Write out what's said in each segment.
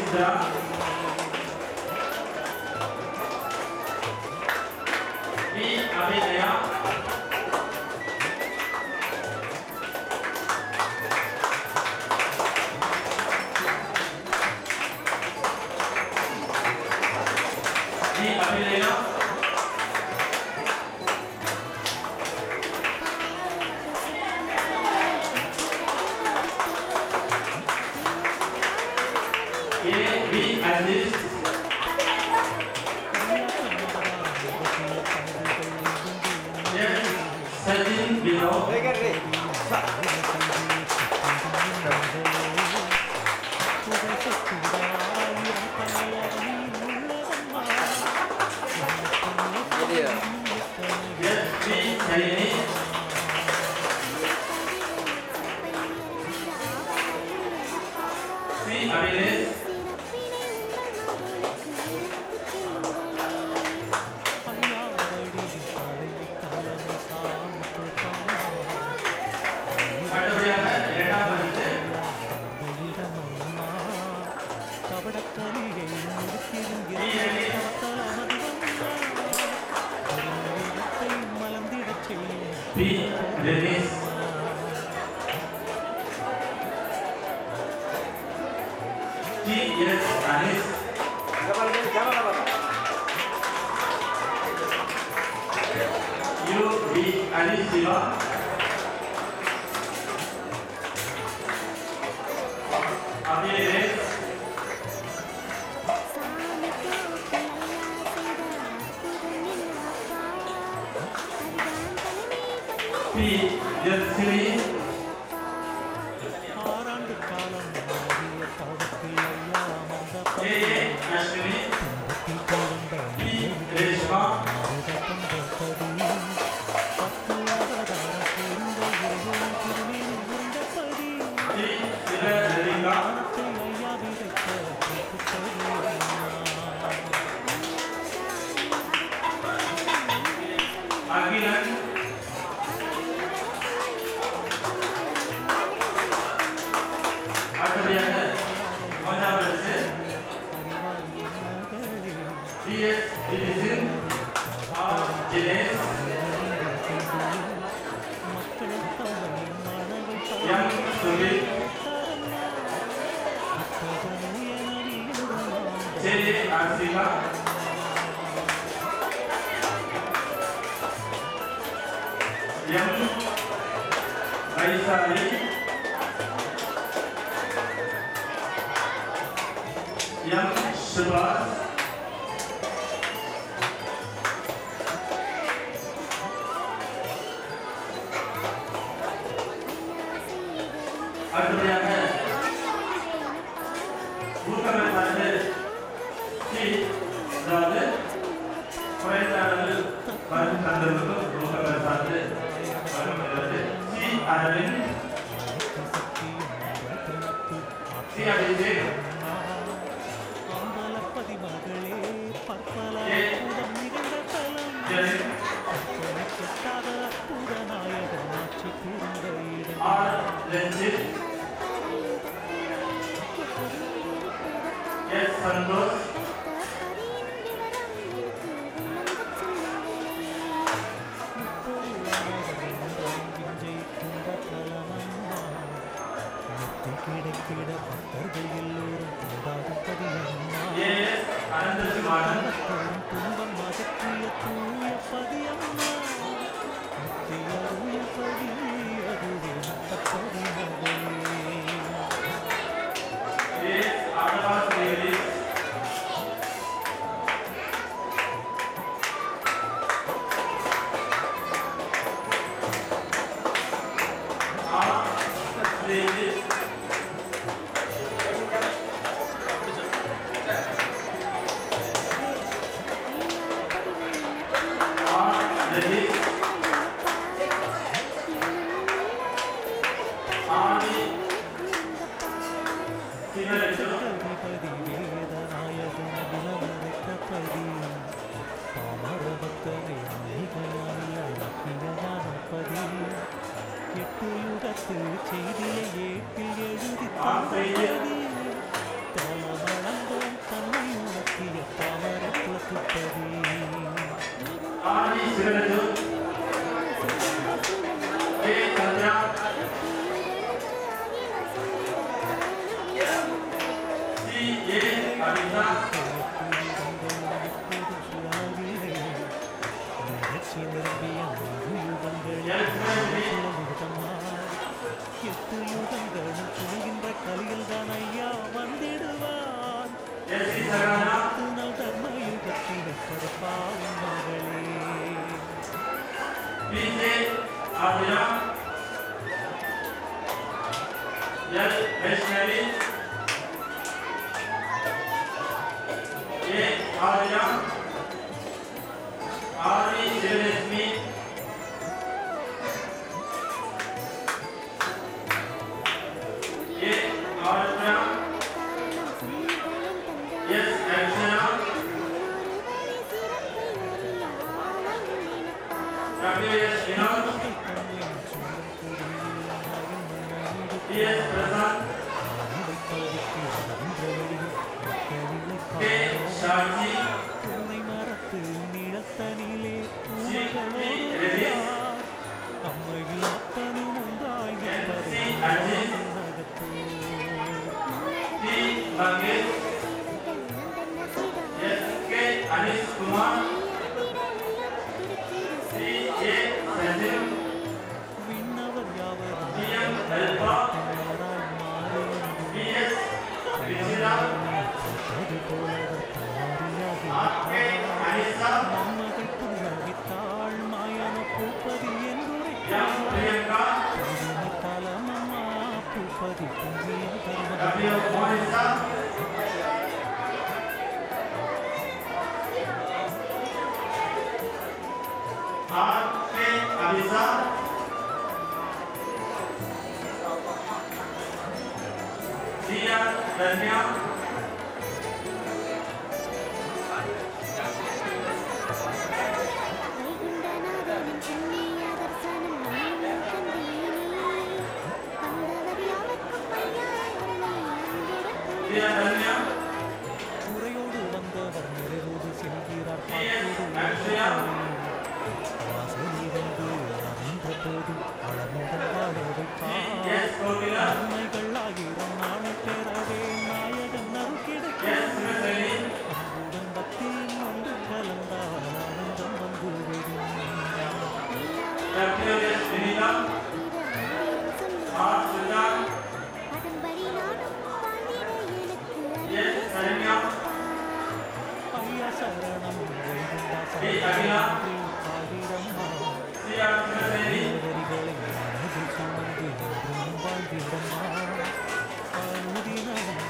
Indra. B. Abhinaya. B. Abhinaya. A. B. Aziz. Yes. Sajin Bino. Yes. B. Saini. C. Abhinesh. B. Dennis. T. Yes. Anis. U. B. Anis Siva. Abhinesh. P. Yatsini. A. Ashwini. B. Reshma. C. Siddhartha. Agilan. DS Division of Genes M. Sumit J. Arsila M. Vaisali M. Subhas அடுத்தபடியாக ஊக்கமை சார்ந்து C அதாவது குறைந்த அளவில் வரும் சந்தர்ப்பம் ஊக்கமை சார்ந்து வழங்கப்படுகிறது. C Aravind C Abhishek A Jerin R Ranjith S Santhosh S Ananthakumaran S ஆடவாஸ் தேவி செய்தியை ஏற்றில் எழுதி C.A. Abisa. B.J. Abira. L. Vaishnavi. A. Arya. R. Sivasmi. A. Arya. S. Akshana. W. S. Vinod. T. S. Prasad. K. Sharji. C. P. Reddy. N. C. Ajit. T. Mangesh. S. K. Anish Kumar. C. A. Sanjeev. T. M. Alpa. B. S. Vichira. R. K. Anisa. M. Priyanka. W. Monica. R. K. Abisa. C. R. Danya. C. R. Danya. C. S. Akshaya. C. S. Kokila. S. Sivasani. W. S. Vinita. R. Siddharth. S. Saranya. D. Agila. C. R. Sivasani.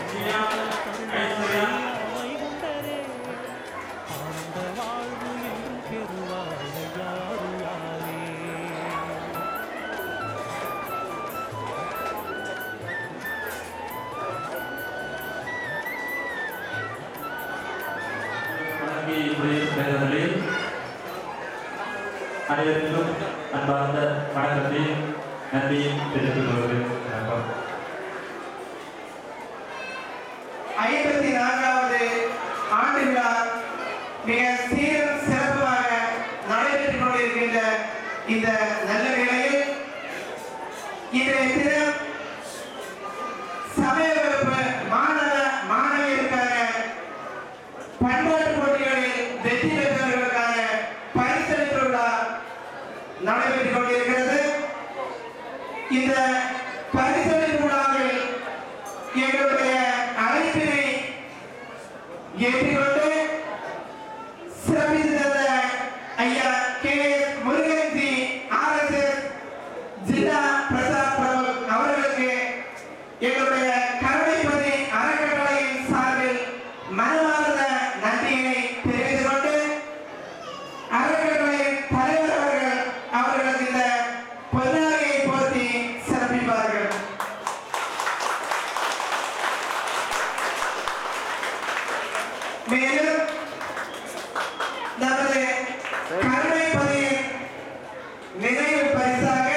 C. R. Aishwarya. அனைவருக்கும் அன்பார்ந்த வணக்கத்தையும் நன்றியும் தெரிவித்துக் கொள்கிறேன். 54வது ஆண்டு விழா மிக சீரும் சிறப்புமாக நடைபெற்றுக் கொண்டிருக்கின்ற இந்த நல்ல வேளையில் இன்றைய தினம் சமய வகுப்பு மாணவ மாணவியருக்கான பண்பாட்டு போட்டிகளில் வெற்றி பெற்றவர்களுக்கான பரிசளிப்பு விழா நடைபெற்றுக் கொண்டிருக்கிறது. இந்த பரிசளிப்பு விழாவில் எங்களுடைய அழைப்பினை ஏற்றுக்கொண்டு சிறப்பித்து தந்த ஐயா கே முருகன்ஜி RSS ஜில்லா பிரசாத் பிரபு அவர்களுக்கு எங்களுடைய கருணைப்பதி அறக்கட்டளையின் சார்பில் மனமார்ந்த நன்றியினை தெரிவித்துக் கொண்டு அறக்கட்டளையின் தலைவர் அவர்களுக்கு இந்த பொன்னாகையை போற்றி சிறப்பிப்பார்கள். மேலும் நமது கருணைப்பதியின் நினைவு பரிசாக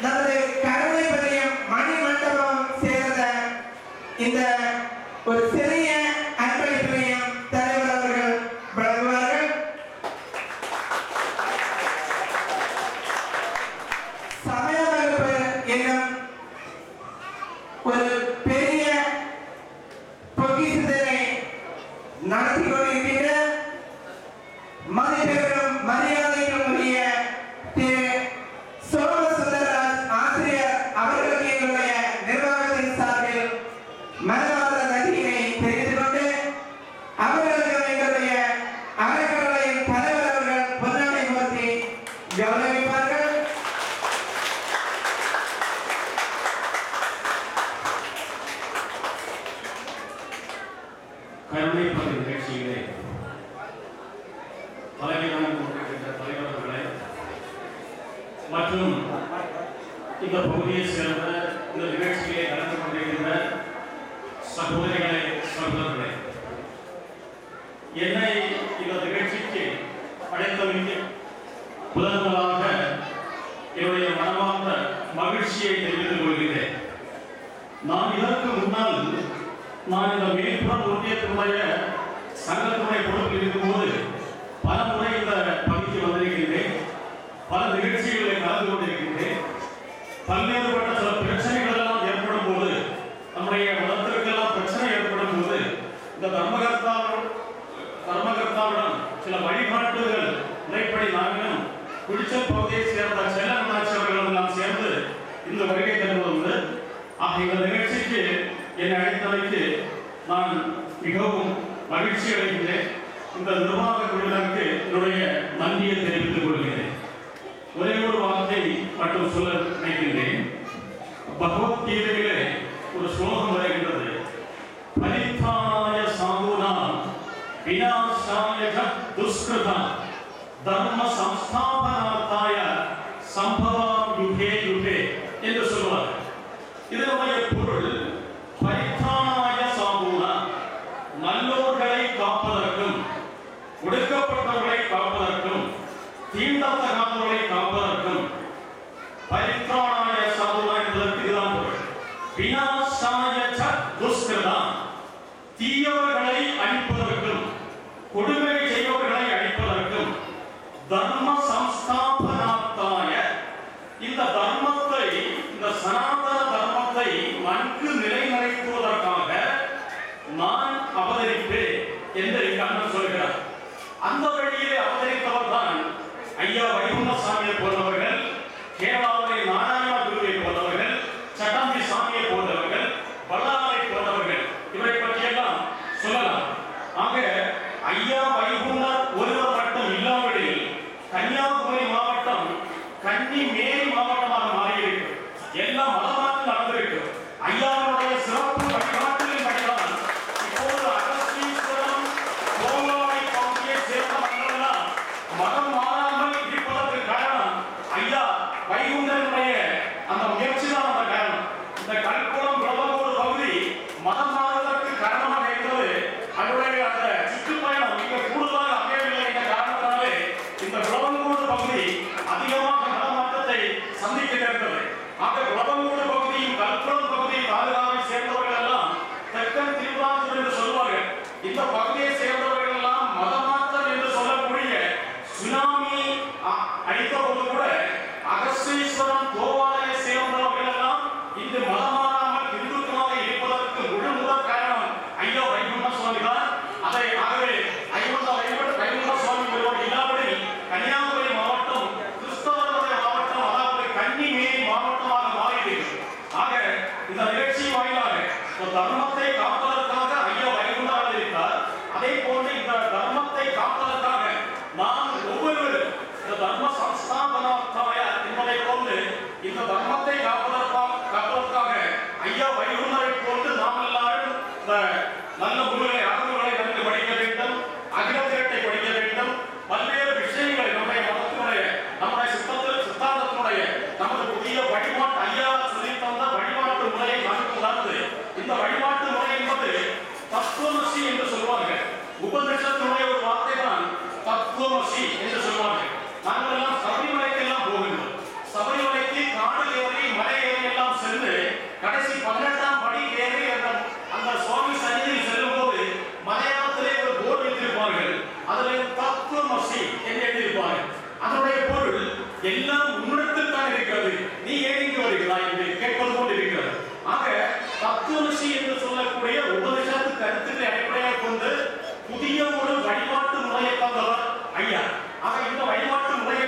நமது கருணைப்பதியும் மணிமண்டபம் சேர்ந்த இந்த ஒரு சிறிய அன்பளிப்பினையும் தலைவர் அவர்கள் வழங்குவார்கள். சமய வகுப்பு என்னும் ஒரு பெரிய கருணை பணி நிகழ்ச்சியிலே தலைமையாக கொண்டிருக்கின்ற தலைவர்களே மற்றும் இந்த பகுதியை சேர்ந்த இந்த நிகழ்ச்சியிலே கலந்து கொண்டிருக்கின்ற சகோதரிகளே சகோதரர்களே, என்னை இந்த நிகழ்ச்சிக்கு அழைத்தமைக்கு முதன்முதலாக என்னுடைய மனமார்ந்த மகிழ்ச்சியை தெரிவித்துக் கொள்கிறேன். நான் இதற்கு முன்னால் நான் இந்த மேல்புறம் ஒன்றியத்தினுடைய சங்கத்தினுடைய பொறுப்பில் இருக்கும்போது பல முறை இந்த பகுதிக்கு வந்திருக்கின்றேன். பல நிகழ்ச்சிகளில் கலந்து கொண்டிருக்கின்றேன். பல்வேறுபட்ட சில பிரச்சனைகள் எல்லாம் ஏற்படும் போது, நம்முடைய மதத்திற்கெல்லாம் பிரச்சனை ஏற்படும் போது இந்த தர்மகர்த்தாவிடம் சில வழிகாட்டுதல் முறைப்படி நாங்களும் குடிச்சல் பகுதியை சேர்ந்த செல்லநாச்சி அவர்களும் எல்லாம் சேர்ந்து இந்த வருகை தருவது. ஆக இந்த நிகழ்ச்சிக்கு என்னை அழைத்தமைக்கு நான் மிகவும் மகிழ்ச்சி அடைகின்றேன். இந்த நிர்வாக குழுவினருக்கு என்னுடைய நன்றியை தெரிவித்துக் கொள்கிறேன். ஒரே ஒரு வார்த்தை மட்டும் சொல்ல நினைக்கின்றேன். பகவத்கீதையிலே ஒரு ஸ்லோகம் வருகின்றது. பரித்ராணாய சாதுனாம் விநாசாய துஷ்கிருதம் தர்ம சம்ஸ்தாபனார்த்தாய சம்பவாம் யுகே யுகே என்று சொல்வார். இதனுடைய பொருள் பரித்ராணாய சாதுனாம், நல்லோர்களை காப்பதற்கும் ஒடுக்கப்பட்டவர்களை காப்பதற்கும் தீண்டத்தகாதவர்களை காப்பதற்கும் பரித்ராணாய சாதுனா என்பதற்கு இதுதான் பொருள். விநாசாய துஷ்கிருதம், தீயவர்களை அழிப்பதற்கும் கொடுமை செய்பவர்களை அழிப்பதற்கும் தர்ம சம்ஸ்தாபனார்த்தாய, இந்த தர்மத்தை, இந்த சனாதன தர்மத்தை நன்கு நிலைநிறுத்துவதற்காக நான் அவதரிப்பேன் என்று கண்ணன் சொல்கிறார். அந்த வழியிலே அவதரித்தவர் தான் ஐயா வைகுண்டசாமியை போன்றவர்கள், கேரளாவிலே நாராயண குருவை போன்றவர்கள், சட்டம்பி சாமியை போன்றவர்கள், பல்லாரை போன்றவர்கள். இவரை பற்றியெல்லாம் சொல்லலாம். ஆக ஐயா வைகுண்டர் ஒருவர் மட்டும் இல்லாமல் கன்னியாகுமரி மாவட்டம் கன்னி மேரி மாவட்டமாக மாறியிருக்கு. எல்லாம் மதமாற்றம் நடந்திருக்கு. ஐயாவுடைய சிறப்பு வழிகாட்டுதலின் படிதான் இப்போது அகஸ்தீஸ்வரம் கோவாய் பகுதியை சேர்ந்த மக்கள் மதம் மாறாமல் இருப்பதற்கு காரணம் ஐயா வைகுண்டனுடைய அந்த முயற்சி தான் அந்த காரணம். இந்த கல்குளம் பிரபலோடு பகுதி மதம் மாறுவதற்கு காரணமாக இருந்தது. அதனுடைய அந்த சுற்றுப்பயணம் மிக கூடுதலாக அமையவில்லை என்ற காரணத்தினாலே இந்த குளவங்கோடு பகுதி அதிகமாக மதமாற்றத்தை சந்திக்க நேர்ந்தது. ஆக குளவங்கோடு பகுதியும் கல்குளம் பகுதி தாலுகாவை சேர்ந்தவர்கள் எல்லாம் தெற்கன் திருவாரூர் என்று சொல்வார்கள். இந்த பகுதியை சேர்ந்தவர்கள் எல்லாம் மதமாற்றம் என்று சொல்லக்கூடிய சுனாமி அடித்த போது கூட அகஸ்தீஸ்வரம் கோவாலை சேர்ந்தவர்கள் எல்லாம் இந்த மதமாறாமல் இந்துக்களாக இருப்பதற்கு முழு முதல் காரணம் ஐயா வைகுண்ட சுவாமி தான். அதை ஆகவே வைகுண்ட சுவாமி ஒருவர் இல்லாமல் கன்னியாகுமரி மாவட்டம் கிறிஸ்தவர்களுடைய மாவட்டம், அதாவது கன்னி மேரி மாவட்டமாக மாறியிருக்கு. ஆக இந்த நிகழ்ச்சி வாயிலாக தர்மத்தை காப்பதற்காக ஐயா வைகுண்டர் அவதரித்தார். அதே போன்று இந்த தர்மத்தை காப்பதற்காக நாம் ஒவ்வொருவரும் இந்த தர்ம சம்ஸ்தாபனார்த்தாய என்பதை போன்று இந்த தர்மத்தை காப்பதற்காக ஐயா வைகுண்டரை போன்று நாம் எல்லாரும் நல்ல நூல்களை அறநூல்களை நன்கு படிக்க வேண்டும், அகிலத்திரட்டை படிக்க வேண்டும். பல்வேறு விஷயங்களை நம்முடைய மதத்தினுடைய, நம்முடைய சித்தாந்தத்தினுடைய நமது புதிய வழிபாட்டு ஐயா சொல்லி தந்த வழிபாட்டு முறையை நமக்கு உணர்ந்து, இந்த வழிபாட்டு முறை என்பது தத்துவமசி என்று சொல்வார்கள். உபநிஷத்தினுடைய ஒரு வார்த்தை தான் தத்துவமசி என்று சொல்வார்கள். நாங்கள் எல்லாம் சபரிமலைக்கு எல்லாம் போகின்றோம். சபரிமலைக்கு காடு ஏறி மலை ஏறி எல்லாம் சென்று கடைசி 18ஆம் படி ஏறி அந்த சுவாமி சன்னிதியில் செல்லும் போது மலையாளத்திலே ஒரு போர்டு வைத்திருப்பார்கள். அதில் தத்துவமசி என்று எழுதியிருப்பார்கள். அதனுடைய பொருள் எல்லாம் உன்னிடத்தில் தான் இருக்கிறது, நீ ஏன் இங்கு வருகிறாய் என்று கேட்பது போன்று இருக்கிறது. ஆக தத்துவமசி என்று சொல்லக்கூடிய உபநிஷத்து கருத்துக்களை அடிப்படையாக கொண்டு புதிய ஒரு வழிபாட்டு முறையை தந்தவர் ஐயா. ஆக இந்த வழிபாட்டு முறையை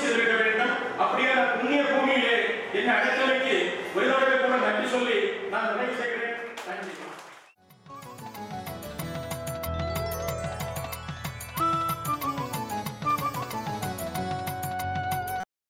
செய்திருக்க வேண்டும். அப்படியே புண்ணிய பூமியிலே என்னை அழைத்தமைக்கு ஒரு தடவை கூட நன்றி சொல்லி நான் நிறைவு செய்கிறேன். நன்றி.